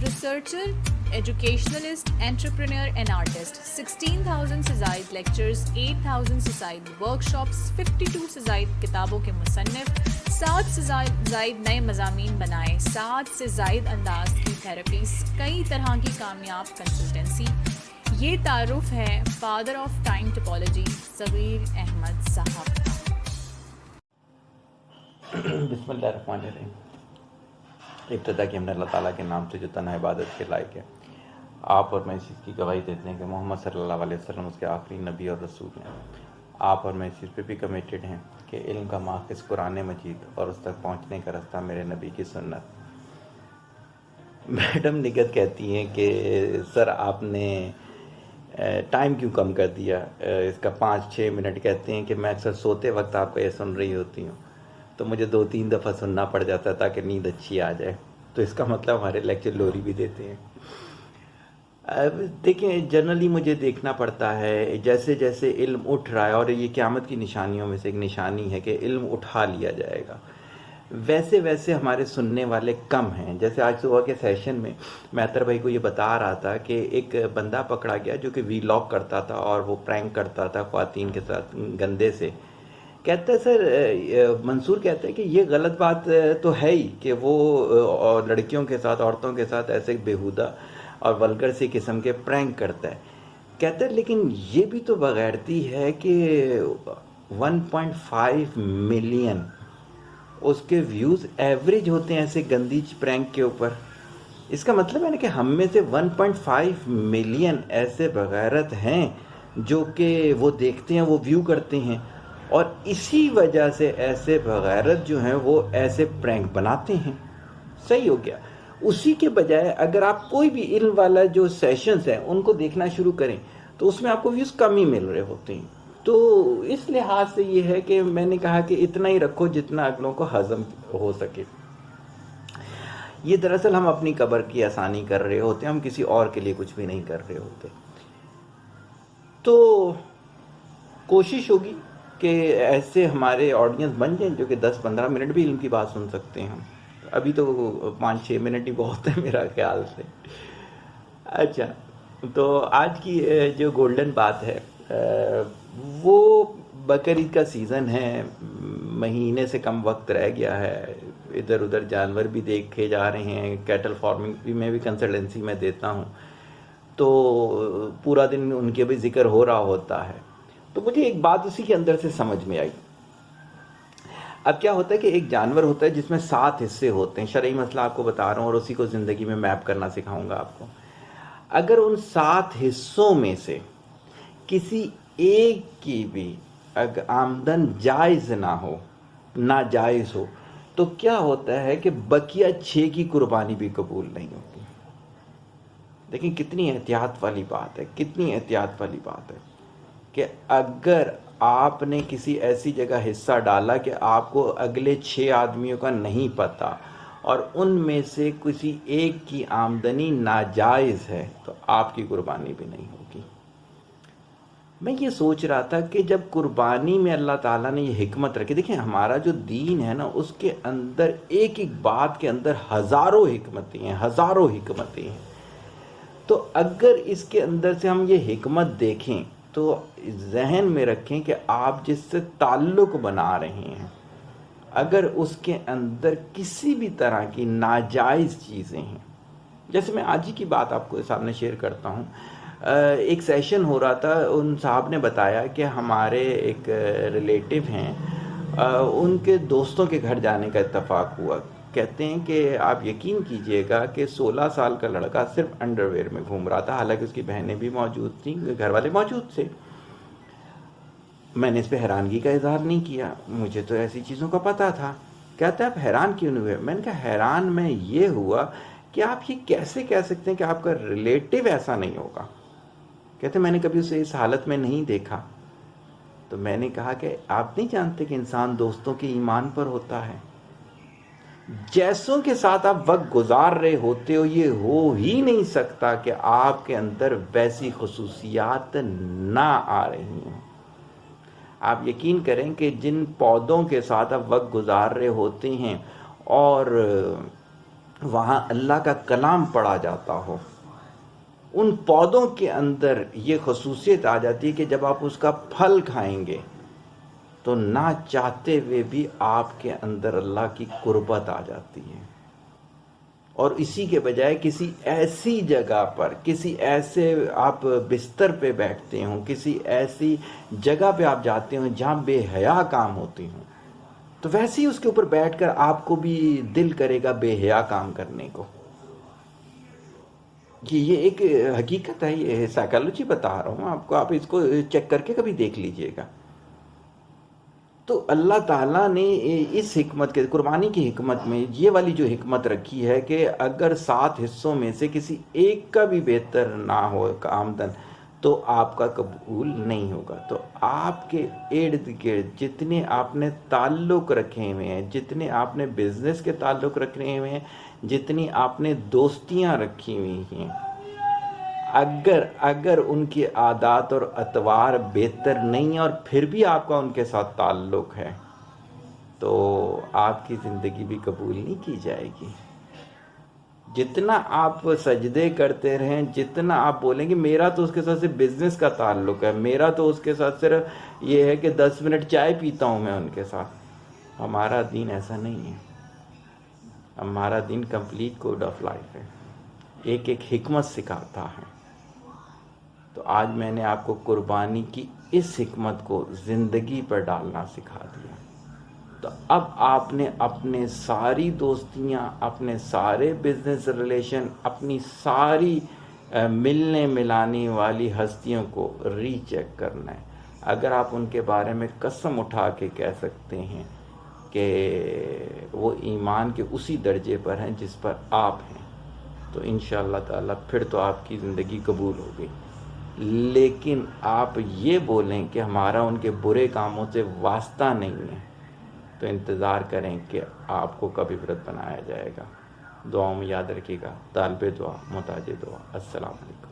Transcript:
Researcher, educationalist, entrepreneur and artist. 16,000 سے زائد lectures, 8,000 سے زائد ورکشاپس، 52 سے زائد کتابوں کے مصنف، 7 سے زائد نئے مضامین بنائے، 7 سے زائد انداز کی تھراپیز، کئی طرح کی کامیاب کنسلٹنسی. یہ تعارف ہے فادر آف ٹائم ٹپالوجی صغیر احمد صاحب. بسم اللہ الرحمن الرحیم. ابتدا کی ہم نے اللہ تعالیٰ کے نام سے جو تنہا عبادت کے لائق ہے. آپ اور میں اس چیز کی گواہی دیتے ہیں کہ محمد صلی اللہ علیہ وسلم اس کے آخری نبی اور رسول ہیں. آپ اور میں اس چیز پہ بھی کمیٹڈ ہیں کہ علم کا ماخذ قرآن مجید اور اس تک پہنچنے کا راستہ میرے نبی کی سنت. میڈم نگت کہتی ہیں کہ سر آپ نے ٹائم کیوں کم کر دیا اس کا 5-6 منٹ. کہتے ہیں کہ میں اکثر سوتے وقت آپ کا یہ سن رہی ہوتی ہوں تو مجھے 2-3 دفعہ سننا پڑ جاتا ہے تاکہ نیند اچھی آ جائے. تو اس کا مطلب ہمارے لیکچر لوری بھی دیتے ہیں. دیکھیں جنرلی مجھے دیکھنا پڑتا ہے جیسے جیسے علم اٹھ رہا ہے، اور یہ قیامت کی نشانیوں میں سے ایک نشانی ہے کہ علم اٹھا لیا جائے گا، ویسے ویسے ہمارے سننے والے کم ہیں. جیسے آج صبح کے سیشن میں مہتر بھائی کو یہ بتا رہا تھا کہ ایک بندہ پکڑا گیا جو کہ وی لاگ کرتا تھا اور وہ پرینک کرتا تھا خواتین کے ساتھ گندے سے. کہتا ہے سر منصور کہتا ہے کہ یہ غلط بات تو ہے ہی کہ وہ لڑکیوں کے ساتھ عورتوں کے ساتھ ایسے بےہودہ اور ولگر سی قسم کے پرینک کرتا ہے. کہتا ہے لیکن یہ بھی تو بغیرتی ہے کہ 1.5 ملین اس کے ویوز ایوریج ہوتے ہیں ایسے گندی پرینک کے اوپر. اس کا مطلب ہے نا کہ ہم میں سے 1.5 ملین ایسے بغیرت ہیں جو کہ وہ دیکھتے ہیں، وہ ویو کرتے ہیں، اور اسی وجہ سے ایسے بغیرت جو ہیں وہ ایسے پرینک بناتے ہیں. صحیح ہو گیا. اسی کے بجائے اگر آپ کوئی بھی علم والا جو سیشنز ہیں ان کو دیکھنا شروع کریں تو اس میں آپ کو ویوز کم ہی مل رہے ہوتے ہیں. تو اس لحاظ سے یہ ہے کہ میں نے کہا کہ اتنا ہی رکھو جتنا اگلوں کو ہضم ہو سکے. یہ دراصل ہم اپنی قبر کی آسانی کر رہے ہوتے ہیں، ہم کسی اور کے لیے کچھ بھی نہیں کر رہے ہوتے. تو کوشش ہوگی کہ ایسے ہمارے آڈینس بن جائیں جو کہ 10-15 منٹ بھی علم کی بات سن سکتے ہیں. ابھی تو 5-6 منٹ ہی بہت ہے میرا خیال سے. اچھا، تو آج کی جو گولڈن بات ہے وہ بقرعید کا سیزن ہے، مہینے سے کم وقت رہ گیا ہے. ادھر ادھر جانور بھی دیکھے جا رہے ہیں. کیٹل فارمنگ بھی میں بھی کنسلٹنسی میں دیتا ہوں تو پورا دن ان کے بھی ذکر ہو رہا ہوتا ہے. تو مجھے ایک بات اسی کے اندر سے سمجھ میں آئی. اب کیا ہوتا ہے کہ ایک جانور ہوتا ہے جس میں 7 حصے ہوتے ہیں. شرعی مسئلہ آپ کو بتا رہا ہوں اور اسی کو زندگی میں میپ کرنا سکھاؤں گا آپ کو. اگر ان 7 حصوں میں سے کسی ایک کی بھی اگر آمدن جائز نہ ہو، ناجائز ہو، تو کیا ہوتا ہے کہ بقیہ 6 کی قربانی بھی قبول نہیں ہوتی. دیکھیں کتنی احتیاط والی بات ہے، کتنی احتیاط والی بات ہے کہ اگر آپ نے کسی ایسی جگہ حصہ ڈالا کہ آپ کو اگلے 6 آدمیوں کا نہیں پتہ اور ان میں سے کسی ایک کی آمدنی ناجائز ہے تو آپ کی قربانی بھی نہیں ہوگی. میں یہ سوچ رہا تھا کہ جب قربانی میں اللہ تعالیٰ نے یہ حکمت رکھی، دیکھیں ہمارا جو دین ہے نا اس کے اندر ایک ایک بات کے اندر ہزاروں حکمتیں ہیں، ہزاروں حکمتیں ہیں. تو اگر اس کے اندر سے ہم یہ حکمت دیکھیں تو ذہن میں رکھیں کہ آپ جس سے تعلق بنا رہے ہیں اگر اس کے اندر کسی بھی طرح کی ناجائز چیزیں ہیں. جیسے میں آج ہی کی بات آپ کو سامنے شیئر کرتا ہوں. ایک سیشن ہو رہا تھا، ان صاحب نے بتایا کہ ہمارے ایک ریلیٹیو ہیں، ان کے دوستوں کے گھر جانے کا اتفاق ہوا. کہتے ہیں کہ آپ یقین کیجئے گا کہ 16 سال کا لڑکا صرف انڈر ویئر میں گھوم رہا تھا، حالانکہ اس کی بہنیں بھی موجود تھیں، گھر والے موجود تھے. میں نے اس پہ حیرانگی کا اظہار نہیں کیا، مجھے تو ایسی چیزوں کا پتہ تھا. کہتا ہے آپ حیران کیوں نہیں ہوئے؟ میں نے کہا حیران میں یہ ہوا کہ آپ یہ کیسے کہہ سکتے ہیں کہ آپ کا ریلیٹیو ایسا نہیں ہوگا. کہتے میں نے کبھی اسے اس حالت میں نہیں دیکھا. تو میں نے کہا کہ آپ نہیں جانتے کہ انسان دوستوں کے ایمان پر ہوتا ہے. جیسوں کے ساتھ آپ وقت گزار رہے ہوتے ہو یہ ہو ہی نہیں سکتا کہ آپ کے اندر ویسی خصوصیات نہ آ رہی ہیں. آپ یقین کریں کہ جن پودوں کے ساتھ آپ وقت گزار رہے ہوتے ہیں اور وہاں اللہ کا کلام پڑھا جاتا ہو، ان پودوں کے اندر یہ خصوصیت آ جاتی ہے کہ جب آپ اس کا پھل کھائیں گے تو نہ چاہتے ہوئے بھی آپ کے اندر اللہ کی قربت آ جاتی ہے، اور اسی کے بجائے کسی ایسی جگہ پر، کسی ایسے آپ بستر پہ بیٹھتے ہوں، کسی ایسی جگہ پہ آپ جاتے ہوں جہاں بے حیا کام ہوتے ہوں، تو ویسے ہی اس کے اوپر بیٹھ کر آپ کو بھی دل کرے گا بے حیا کام کرنے کو۔ یہ ایک حقیقت ہے، یہ سائیکالوجی بتا رہا ہوں آپ کو، آپ اس کو چیک کر کے کبھی دیکھ لیجئے گا۔ تو اللہ تعالیٰ نے اس حکمت کے، قربانی کی حکمت میں یہ والی جو حکمت رکھی ہے کہ اگر 7 حصوں میں سے کسی ایک کا بھی بہتر نہ ہو آمدن تو آپ کا قبول نہیں ہوگا۔ تو آپ کے ارد گرد جتنے آپ نے تعلق رکھے ہوئے ہیں، جتنے آپ نے بزنس کے تعلق رکھے ہوئے ہیں، جتنی آپ نے دوستیاں رکھی ہوئی ہیں، اگر ان کی عادات اور اطوار بہتر نہیں ہیں اور پھر بھی آپ کا ان کے ساتھ تعلق ہے تو آپ کی زندگی بھی قبول نہیں کی جائے گی۔ جتنا آپ سجدے کرتے رہیں، جتنا آپ بولیں کہ میرا تو اس کے ساتھ صرف بزنس کا تعلق ہے، میرا تو اس کے ساتھ صرف یہ ہے کہ 10 منٹ چائے پیتا ہوں میں ان کے ساتھ، ہمارا دین ایسا نہیں ہے۔ ہمارا دین کمپلیٹ کوڈ آف لائف ہے، ایک ایک حکمت سکھاتا ہے۔ تو آج میں نے آپ کو قربانی کی اس حکمت کو زندگی پر ڈالنا سکھا دیا۔ تو اب آپ نے اپنے ساری دوستیاں، اپنے سارے بزنس ریلیشن، اپنی ساری ملنے ملانے والی ہستیوں کو ری چیک کرنا ہے۔ اگر آپ ان کے بارے میں قسم اٹھا کے کہہ سکتے ہیں کہ وہ ایمان کے اسی درجے پر ہیں جس پر آپ ہیں، تو انشاءاللہ تعالیٰ پھر تو آپ کی زندگی قبول ہو گئی۔ لیکن آپ یہ بولیں کہ ہمارا ان کے برے کاموں سے واسطہ نہیں ہے، تو انتظار کریں کہ آپ کو کب عبرت بنایا جائے گا۔ دعاؤں میں یاد رکھیے گا۔ طالب دعا، محتاج دعا۔ السلام علیکم۔